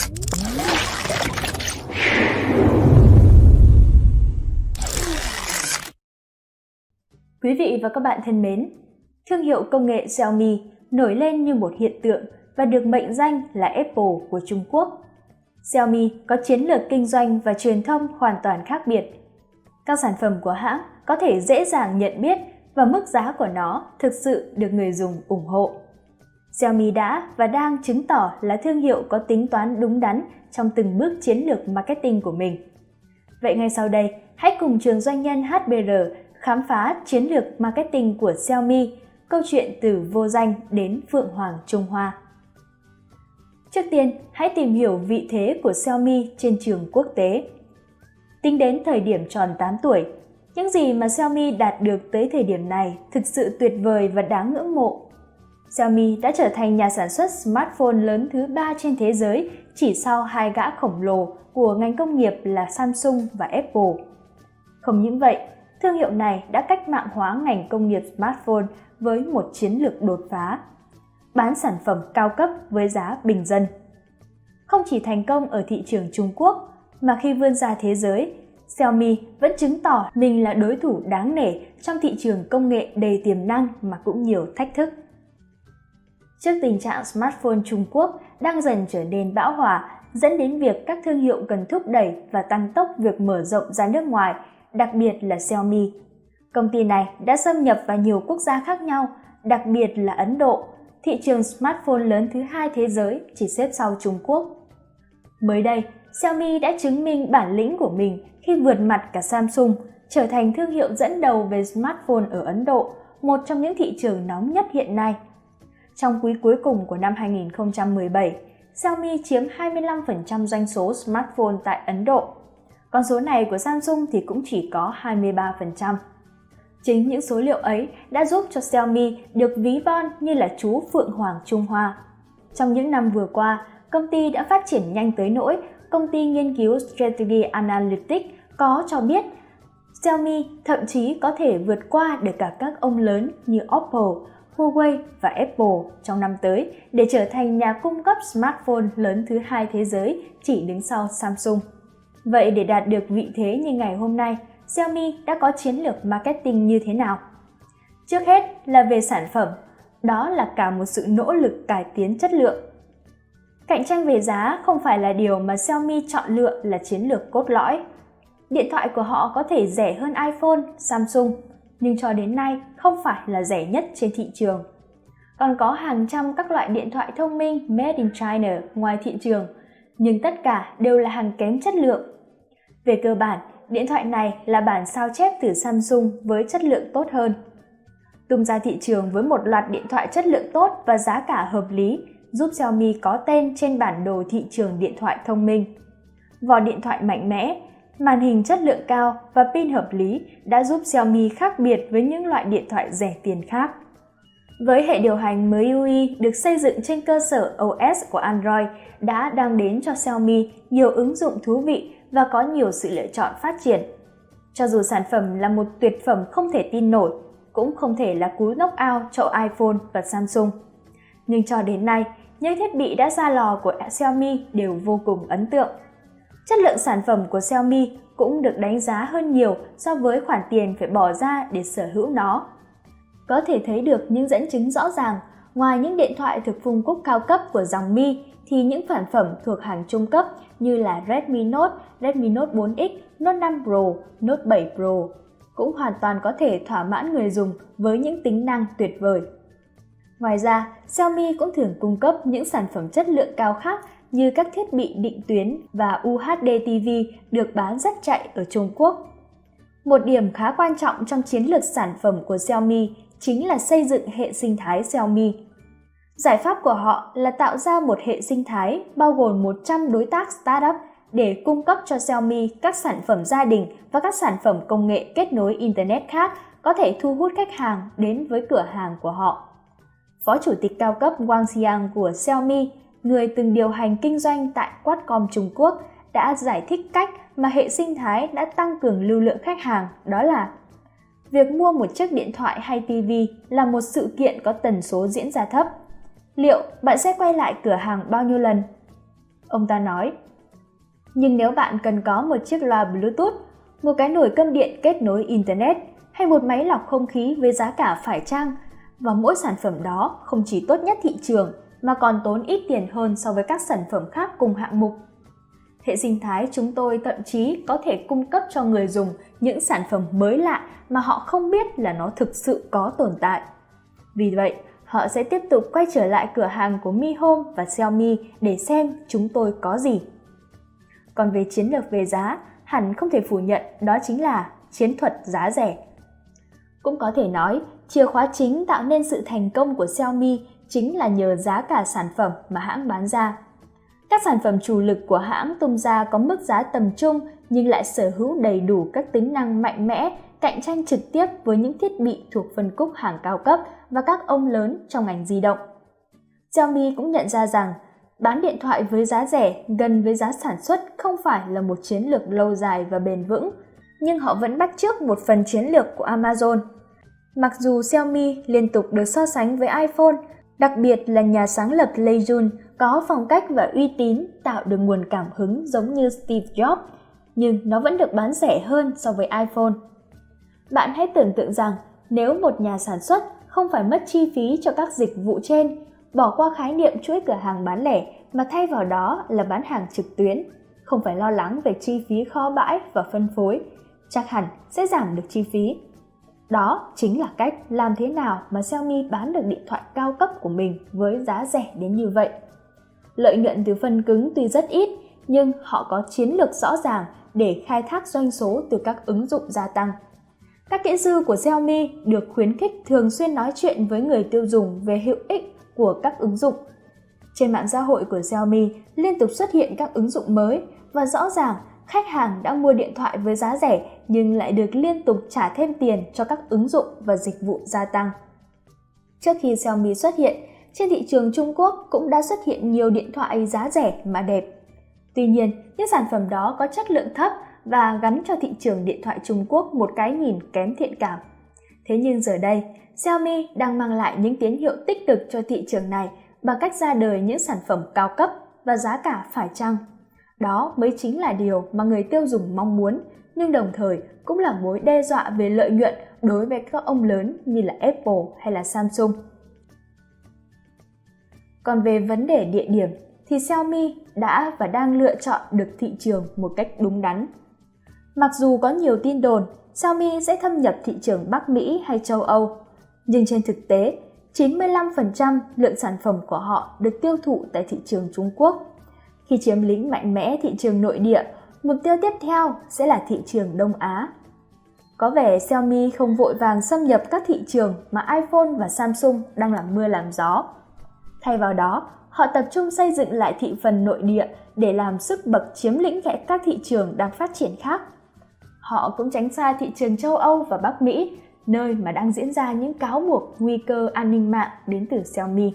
Quý vị và các bạn thân mến, thương hiệu công nghệ Xiaomi nổi lên như một hiện tượng và được mệnh danh là Apple của Trung Quốc. Xiaomi có chiến lược kinh doanh và truyền thông hoàn toàn khác biệt. Các sản phẩm của hãng có thể dễ dàng nhận biết và mức giá của nó thực sự được người dùng ủng hộ. Xiaomi đã và đang chứng tỏ là thương hiệu có tính toán đúng đắn trong từng bước chiến lược marketing của mình. Vậy ngay sau đây, hãy cùng trường doanh nhân HBR khám phá chiến lược marketing của Xiaomi, câu chuyện từ vô danh đến Phượng Hoàng Trung Hoa. Trước tiên, hãy tìm hiểu vị thế của Xiaomi trên trường quốc tế. Tính đến thời điểm tròn 8 tuổi, những gì mà Xiaomi đạt được tới thời điểm này thực sự tuyệt vời và đáng ngưỡng mộ. Xiaomi đã trở thành nhà sản xuất smartphone lớn thứ 3 trên thế giới chỉ sau hai gã khổng lồ của ngành công nghiệp là Samsung và Apple. Không những vậy, thương hiệu này đã cách mạng hóa ngành công nghiệp smartphone với một chiến lược đột phá, bán sản phẩm cao cấp với giá bình dân. Không chỉ thành công ở thị trường Trung Quốc, mà khi vươn ra thế giới, Xiaomi vẫn chứng tỏ mình là đối thủ đáng nể trong thị trường công nghệ đầy tiềm năng mà cũng nhiều thách thức. Trước tình trạng smartphone Trung Quốc đang dần trở nên bão hòa, dẫn đến việc các thương hiệu cần thúc đẩy và tăng tốc việc mở rộng ra nước ngoài, đặc biệt là Xiaomi. Công ty này đã xâm nhập vào nhiều quốc gia khác nhau, đặc biệt là Ấn Độ, thị trường smartphone lớn thứ 2 thế giới, chỉ xếp sau Trung Quốc. Mới đây, Xiaomi đã chứng minh bản lĩnh của mình khi vượt mặt cả Samsung, trở thành thương hiệu dẫn đầu về smartphone ở Ấn Độ, một trong những thị trường nóng nhất hiện nay. Trong quý cuối cùng của năm 2017, Xiaomi chiếm 25% doanh số smartphone tại Ấn Độ. Con số này của Samsung thì cũng chỉ có 23%. Chính những số liệu ấy đã giúp cho Xiaomi được ví von như là chú Phượng Hoàng Trung Hoa. Trong những năm vừa qua, công ty đã phát triển nhanh tới nỗi công ty nghiên cứu Strategy Analytics có cho biết Xiaomi thậm chí có thể vượt qua được cả các ông lớn như Oppo, Huawei và Apple trong năm tới để trở thành nhà cung cấp smartphone lớn thứ 2 thế giới, chỉ đứng sau Samsung. Vậy để đạt được vị thế như ngày hôm nay, Xiaomi đã có chiến lược marketing như thế nào? Trước hết là về sản phẩm, đó là cả một sự nỗ lực cải tiến chất lượng. Cạnh tranh về giá không phải là điều mà Xiaomi chọn lựa là chiến lược cốt lõi. Điện thoại của họ có thể rẻ hơn iPhone, Samsung, nhưng cho đến nay không phải là rẻ nhất trên thị trường. Còn có hàng trăm các loại điện thoại thông minh made in China ngoài thị trường, nhưng tất cả đều là hàng kém chất lượng. Về cơ bản, điện thoại này là bản sao chép từ Samsung với chất lượng tốt hơn. Tung ra thị trường với một loạt điện thoại chất lượng tốt và giá cả hợp lý, giúp Xiaomi có tên trên bản đồ thị trường điện thoại thông minh. Vỏ điện thoại mạnh mẽ, màn hình chất lượng cao và pin hợp lý đã giúp Xiaomi khác biệt với những loại điện thoại rẻ tiền khác. Với hệ điều hành MIUI được xây dựng trên cơ sở OS của Android đã đem đến cho Xiaomi nhiều ứng dụng thú vị và có nhiều sự lựa chọn phát triển. Cho dù sản phẩm là một tuyệt phẩm không thể tin nổi, cũng không thể là cú knock out cho iPhone và Samsung. Nhưng cho đến nay, những thiết bị đã ra lò của Xiaomi đều vô cùng ấn tượng. Chất lượng sản phẩm của Xiaomi cũng được đánh giá hơn nhiều so với khoản tiền phải bỏ ra để sở hữu nó. Có thể thấy được những dẫn chứng rõ ràng, ngoài những điện thoại thuộc phân khúc cao cấp của dòng Mi thì những sản phẩm thuộc hàng trung cấp như là Redmi Note, Redmi Note 4X, Note 5 Pro, Note 7 Pro cũng hoàn toàn có thể thỏa mãn người dùng với những tính năng tuyệt vời. Ngoài ra, Xiaomi cũng thường cung cấp những sản phẩm chất lượng cao khác như các thiết bị định tuyến và UHD TV được bán rất chạy ở Trung Quốc. Một điểm khá quan trọng trong chiến lược sản phẩm của Xiaomi chính là xây dựng hệ sinh thái Xiaomi. Giải pháp của họ là tạo ra một hệ sinh thái bao gồm 100 đối tác startup để cung cấp cho Xiaomi các sản phẩm gia đình và các sản phẩm công nghệ kết nối Internet khác có thể thu hút khách hàng đến với cửa hàng của họ. Phó Chủ tịch cao cấp Wang Xiang của Xiaomi, người từng điều hành kinh doanh tại Qualcomm Trung Quốc, đã giải thích cách mà hệ sinh thái đã tăng cường lưu lượng khách hàng, đó là việc mua một chiếc điện thoại hay TV là một sự kiện có tần số diễn ra thấp. Liệu bạn sẽ quay lại cửa hàng bao nhiêu lần? Ông ta nói. Nhưng nếu bạn cần có một chiếc loa Bluetooth, một cái nồi cơm điện kết nối Internet hay một máy lọc không khí với giá cả phải chăng, và mỗi sản phẩm đó không chỉ tốt nhất thị trường mà còn tốn ít tiền hơn so với các sản phẩm khác cùng hạng mục. Hệ sinh thái chúng tôi thậm chí có thể cung cấp cho người dùng những sản phẩm mới lạ mà họ không biết là nó thực sự có tồn tại. Vì vậy, họ sẽ tiếp tục quay trở lại cửa hàng của Mi Home và Xiaomi để xem chúng tôi có gì. Còn về chiến lược về giá, hẳn không thể phủ nhận đó chính là chiến thuật giá rẻ. Cũng có thể nói, chìa khóa chính tạo nên sự thành công của Xiaomi chính là nhờ giá cả sản phẩm mà hãng bán ra. Các sản phẩm chủ lực của hãng tung ra có mức giá tầm trung nhưng lại sở hữu đầy đủ các tính năng mạnh mẽ, cạnh tranh trực tiếp với những thiết bị thuộc phân khúc hàng cao cấp và các ông lớn trong ngành di động. Xiaomi cũng nhận ra rằng bán điện thoại với giá rẻ gần với giá sản xuất không phải là một chiến lược lâu dài và bền vững, nhưng họ vẫn bắt chước một phần chiến lược của Amazon. Mặc dù Xiaomi liên tục được so sánh với iPhone, đặc biệt là nhà sáng lập Lei Jun có phong cách và uy tín tạo được nguồn cảm hứng giống như Steve Jobs, nhưng nó vẫn được bán rẻ hơn so với iPhone. Bạn hãy tưởng tượng rằng nếu một nhà sản xuất không phải mất chi phí cho các dịch vụ trên, bỏ qua khái niệm chuỗi cửa hàng bán lẻ mà thay vào đó là bán hàng trực tuyến, không phải lo lắng về chi phí kho bãi và phân phối, chắc hẳn sẽ giảm được chi phí. Đó chính là cách làm thế nào mà Xiaomi bán được điện thoại cao cấp của mình với giá rẻ đến như vậy. Lợi nhuận từ phần cứng tuy rất ít, nhưng họ có chiến lược rõ ràng để khai thác doanh số từ các ứng dụng gia tăng. Các kỹ sư của Xiaomi được khuyến khích thường xuyên nói chuyện với người tiêu dùng về hữu ích của các ứng dụng. Trên mạng xã hội của Xiaomi liên tục xuất hiện các ứng dụng mới và rõ ràng khách hàng đã mua điện thoại với giá rẻ nhưng lại được liên tục trả thêm tiền cho các ứng dụng và dịch vụ gia tăng. Trước khi Xiaomi xuất hiện, trên thị trường Trung Quốc cũng đã xuất hiện nhiều điện thoại giá rẻ mà đẹp. Tuy nhiên, những sản phẩm đó có chất lượng thấp và gắn cho thị trường điện thoại Trung Quốc một cái nhìn kém thiện cảm. Thế nhưng giờ đây, Xiaomi đang mang lại những tín hiệu tích cực cho thị trường này bằng cách ra đời những sản phẩm cao cấp và giá cả phải chăng. Đó mới chính là điều mà người tiêu dùng mong muốn, nhưng đồng thời cũng là mối đe dọa về lợi nhuận đối với các ông lớn như là Apple hay là Samsung. Còn về vấn đề địa điểm thì Xiaomi đã và đang lựa chọn được thị trường một cách đúng đắn. Mặc dù có nhiều tin đồn Xiaomi sẽ thâm nhập thị trường Bắc Mỹ hay châu Âu, nhưng trên thực tế, 95% lượng sản phẩm của họ được tiêu thụ tại thị trường Trung Quốc. Khi chiếm lĩnh mạnh mẽ thị trường nội địa, mục tiêu tiếp theo sẽ là thị trường Đông Á. Có vẻ Xiaomi không vội vàng xâm nhập các thị trường mà iPhone và Samsung đang làm mưa làm gió. Thay vào đó, họ tập trung xây dựng lại thị phần nội địa để làm sức bật chiếm lĩnh các thị trường đang phát triển khác. Họ cũng tránh xa thị trường châu Âu và Bắc Mỹ, nơi mà đang diễn ra những cáo buộc nguy cơ an ninh mạng đến từ Xiaomi.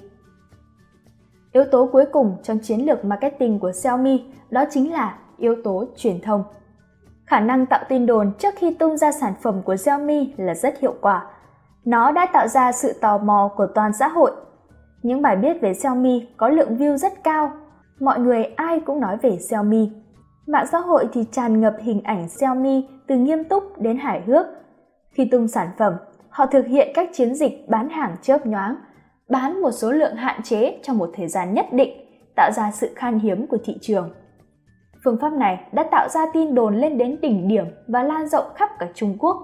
Yếu tố cuối cùng trong chiến lược marketing của Xiaomi đó chính là yếu tố truyền thông. Khả năng tạo tin đồn trước khi tung ra sản phẩm của Xiaomi là rất hiệu quả. Nó đã tạo ra sự tò mò của toàn xã hội. Những bài viết về Xiaomi có lượng view rất cao. Mọi người ai cũng nói về Xiaomi. Mạng xã hội thì tràn ngập hình ảnh Xiaomi từ nghiêm túc đến hài hước. Khi tung sản phẩm, họ thực hiện các chiến dịch bán hàng chớp nhoáng, bán một số lượng hạn chế trong một thời gian nhất định, tạo ra sự khan hiếm của thị trường. Phương pháp này đã tạo ra tin đồn lên đến đỉnh điểm và lan rộng khắp cả Trung Quốc.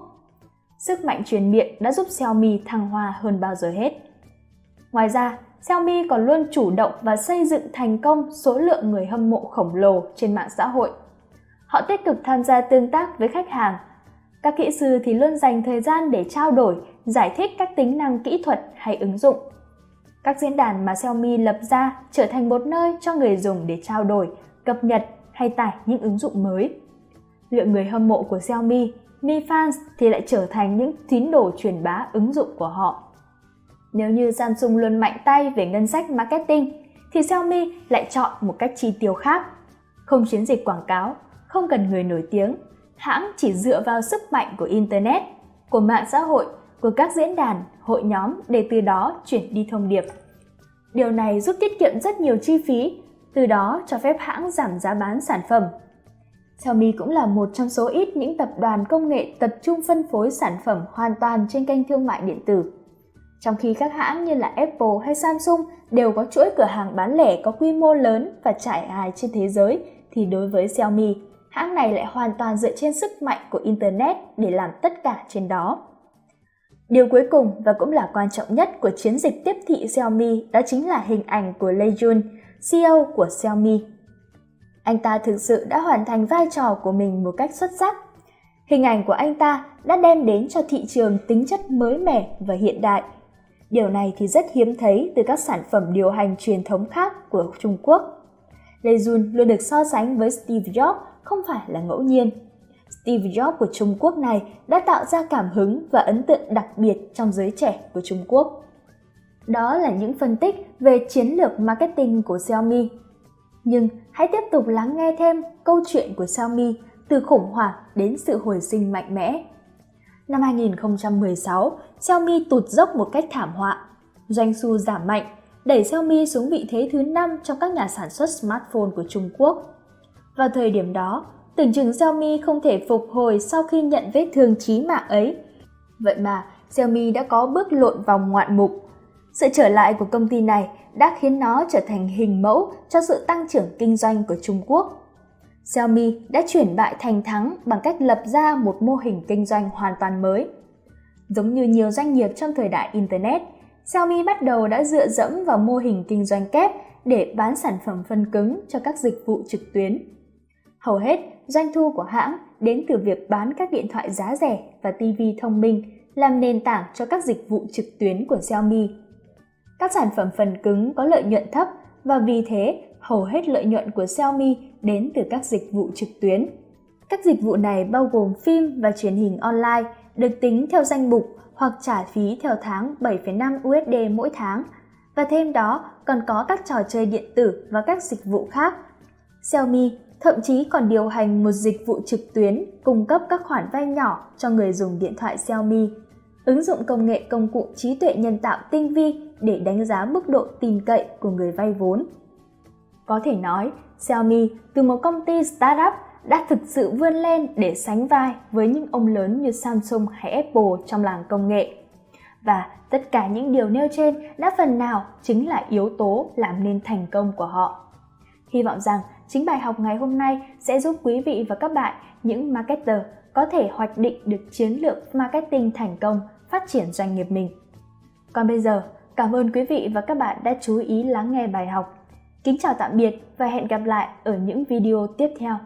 Sức mạnh truyền miệng đã giúp Xiaomi thăng hoa hơn bao giờ hết. Ngoài ra, Xiaomi còn luôn chủ động và xây dựng thành công số lượng người hâm mộ khổng lồ trên mạng xã hội. Họ tích cực tham gia tương tác với khách hàng. Các kỹ sư thì luôn dành thời gian để trao đổi, giải thích các tính năng kỹ thuật hay ứng dụng. Các diễn đàn mà Xiaomi lập ra trở thành một nơi cho người dùng để trao đổi, cập nhật hay tải những ứng dụng mới. Lượng người hâm mộ của Xiaomi, Mi Fans thì lại trở thành những tín đồ truyền bá ứng dụng của họ. Nếu như Samsung luôn mạnh tay về ngân sách marketing, thì Xiaomi lại chọn một cách chi tiêu khác. Không chiến dịch quảng cáo, không cần người nổi tiếng, hãng chỉ dựa vào sức mạnh của Internet, của mạng xã hội, của các diễn đàn, hội nhóm để từ đó chuyển đi thông điệp. Điều này giúp tiết kiệm rất nhiều chi phí, từ đó cho phép hãng giảm giá bán sản phẩm. Xiaomi cũng là một trong số ít những tập đoàn công nghệ tập trung phân phối sản phẩm hoàn toàn trên kênh thương mại điện tử. Trong khi các hãng như là Apple hay Samsung đều có chuỗi cửa hàng bán lẻ có quy mô lớn và trải dài trên thế giới, thì đối với Xiaomi, hãng này lại hoàn toàn dựa trên sức mạnh của Internet để làm tất cả trên đó. Điều cuối cùng và cũng là quan trọng nhất của chiến dịch tiếp thị Xiaomi đó chính là hình ảnh của Lei Jun, CEO của Xiaomi. Anh ta thực sự đã hoàn thành vai trò của mình một cách xuất sắc. Hình ảnh của anh ta đã đem đến cho thị trường tính chất mới mẻ và hiện đại. Điều này thì rất hiếm thấy từ các sản phẩm điều hành truyền thống khác của Trung Quốc. Lei Jun luôn được so sánh với Steve Jobs không phải là ngẫu nhiên. Steve Jobs của Trung Quốc này đã tạo ra cảm hứng và ấn tượng đặc biệt trong giới trẻ của Trung Quốc. Đó là những phân tích về chiến lược marketing của Xiaomi. Nhưng hãy tiếp tục lắng nghe thêm câu chuyện của Xiaomi từ khủng hoảng đến sự hồi sinh mạnh mẽ. Năm 2016, Xiaomi tụt dốc một cách thảm họa. Doanh số giảm mạnh, đẩy Xiaomi xuống vị thế thứ 5 trong các nhà sản xuất smartphone của Trung Quốc. Vào thời điểm đó, tưởng chừng Xiaomi không thể phục hồi sau khi nhận vết thương chí mạng ấy. Vậy mà, Xiaomi đã có bước lộn vòng ngoạn mục. Sự trở lại của công ty này đã khiến nó trở thành hình mẫu cho sự tăng trưởng kinh doanh của Trung Quốc. Xiaomi đã chuyển bại thành thắng bằng cách lập ra một mô hình kinh doanh hoàn toàn mới. Giống như nhiều doanh nghiệp trong thời đại Internet, Xiaomi bắt đầu đã dựa dẫm vào mô hình kinh doanh kép để bán sản phẩm phân cứng cho các dịch vụ trực tuyến. Hầu hết, doanh thu của hãng đến từ việc bán các điện thoại giá rẻ và TV thông minh làm nền tảng cho các dịch vụ trực tuyến của Xiaomi. Các sản phẩm phần cứng có lợi nhuận thấp và vì thế hầu hết lợi nhuận của Xiaomi đến từ các dịch vụ trực tuyến. Các dịch vụ này bao gồm phim và truyền hình online được tính theo danh mục hoặc trả phí theo tháng 7,5 USD mỗi tháng, và thêm đó còn có các trò chơi điện tử và các dịch vụ khác. Xiaomi thậm chí còn điều hành một dịch vụ trực tuyến cung cấp các khoản vay nhỏ cho người dùng điện thoại Xiaomi, ứng dụng công nghệ công cụ trí tuệ nhân tạo tinh vi để đánh giá mức độ tin cậy của người vay vốn. Có thể nói, Xiaomi từ một công ty startup đã thực sự vươn lên để sánh vai với những ông lớn như Samsung hay Apple trong làng công nghệ. Và tất cả những điều nêu trên đã phần nào chính là yếu tố làm nên thành công của họ. Hy vọng rằng chính bài học ngày hôm nay sẽ giúp quý vị và các bạn, những marketer, có thể hoạch định được chiến lược marketing thành công, phát triển doanh nghiệp mình. Còn bây giờ, cảm ơn quý vị và các bạn đã chú ý lắng nghe bài học. Kính chào tạm biệt và hẹn gặp lại ở những video tiếp theo.